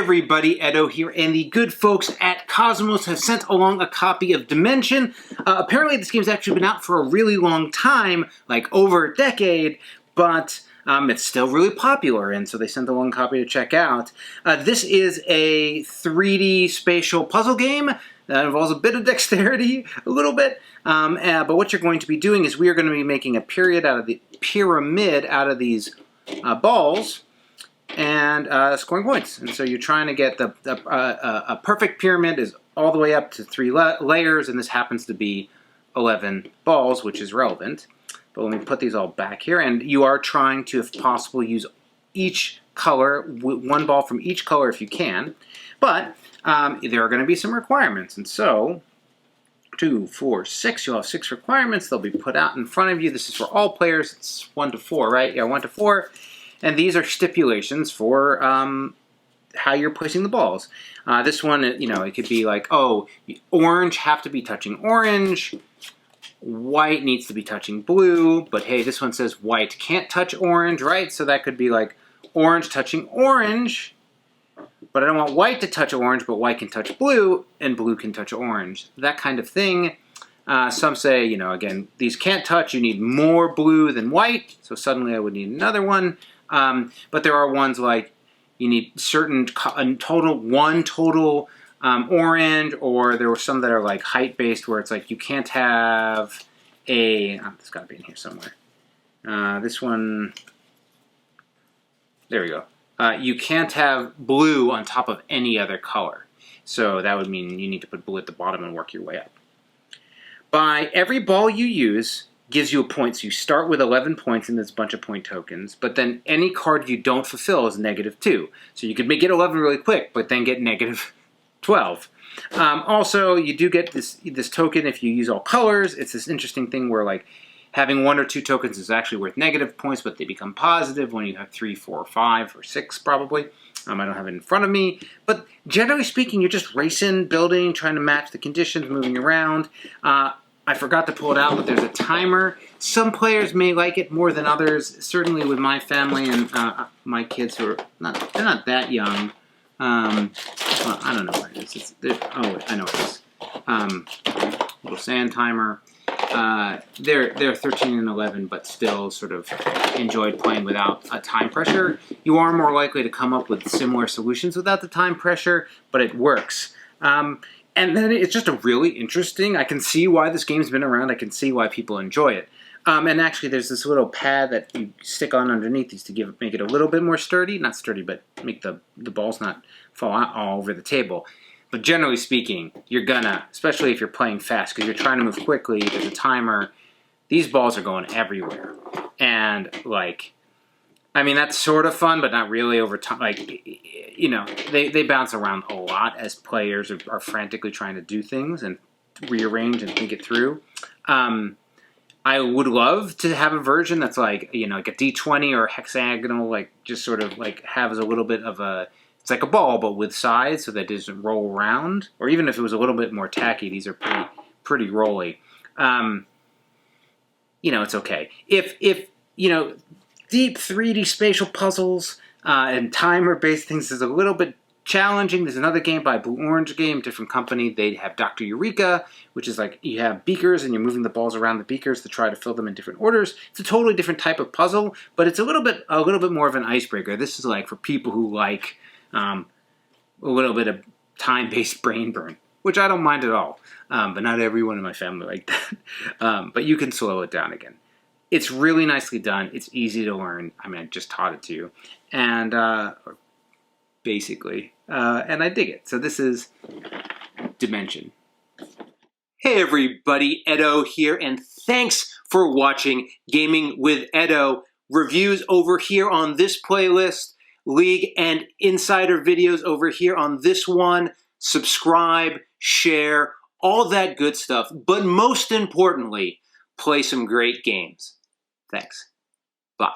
everybody, Edo here, and the good folks at Cosmos have sent along a copy of Dimension. Apparently this game's actually been out for a really long time, like over a decade, but it's still really popular, and so they sent along a copy to check out. This is a 3D spatial puzzle game that involves a bit of dexterity, a little bit, but what you're going to be doing is we are going to be making a pyramid out of these balls, and scoring points. And so you're trying to get a perfect pyramid is all the way up to 3 layers, and this happens to be 11 balls, which is relevant. But let me put these all back here, and you are trying to, if possible, use each color, 1 ball from each color if you can. But there are going to be some requirements, and so 2, 4, 6. You'll have 6 requirements. They'll be put out in front of you. This is for all players. It's 1 to 4, right? Yeah, 1 to 4. And these are stipulations for how you're placing the balls. This one, you know, it could be like, oh, orange have to be touching orange. White needs to be touching blue. But hey, this one says white can't touch orange, right? So that could be like orange touching orange. But I don't want white to touch orange, but white can touch blue, and blue can touch orange. That kind of thing. Some say, you know, again, these can't touch. You need more blue than white. So suddenly I would need another one. But there are ones like you need one total orange, or there were some that are like height-based where it's like you can't have it's got to be in here somewhere. This one, there we go. You can't have blue on top of any other color. So that would mean you need to put blue at the bottom and work your way up. By every ball you use gives you a point. So you start with 11 points and there's a bunch of point tokens, but then any card you don't fulfill is -2. So you could get 11 really quick, but then get -12. Also, you do get this token if you use all colors. It's this interesting thing where like having 1 or 2 tokens is actually worth negative points, but they become positive when you have 3, 4, 5, or 6 probably. I don't have it in front of me, but generally speaking, you're just racing, building, trying to match the conditions, moving around. I forgot to pull it out, but there's a timer. Some players may like it more than others. Certainly with my family and my kids who are they're not that young. Well, I don't know where it is. Oh, I know it is. Little sand timer. They're 13 and 11, but still sort of enjoyed playing without a time pressure. You are more likely to come up with similar solutions without the time pressure, but it works. And then it's just a really interesting, I can see why this game's been around, I can see why people enjoy it. And actually there's this little pad that you stick on underneath these to make it a little bit more sturdy. Not sturdy, but make the balls not fall out all over the table. But generally speaking, you're gonna, especially if you're playing fast, because you're trying to move quickly, there's a timer, these balls are going everywhere. And like, I mean, that's sort of fun, but not really over time. Like, you know, they bounce around a lot as players are frantically trying to do things and rearrange and think it through. I would love to have a version that's like, you know, like a D20 or hexagonal, like just sort of like has a little bit of it's like a ball, but with sides so that it doesn't roll around. Or even if it was a little bit more tacky, these are pretty rolly. You know, it's okay. If you know, deep 3D spatial puzzles and timer-based things is a little bit challenging. There's another game by Blue Orange Game, different company. They have Dr. Eureka, which is like you have beakers and you're moving the balls around the beakers to try to fill them in different orders. It's a totally different type of puzzle, but it's a little bit more of an icebreaker. This is like for people who like a little bit of time-based brain burn, which I don't mind at all. But not everyone in my family like that. But you can slow it down again. It's really nicely done. It's easy to learn. I mean, I just taught it to you. And basically. And I dig it. So this is Dimension. Hey everybody, Edo here, and thanks for watching Gaming with Edo. Reviews over here on this playlist, League and Insider videos over here on this one. Subscribe, share, all that good stuff. But most importantly, play some great games. Thanks. Bye.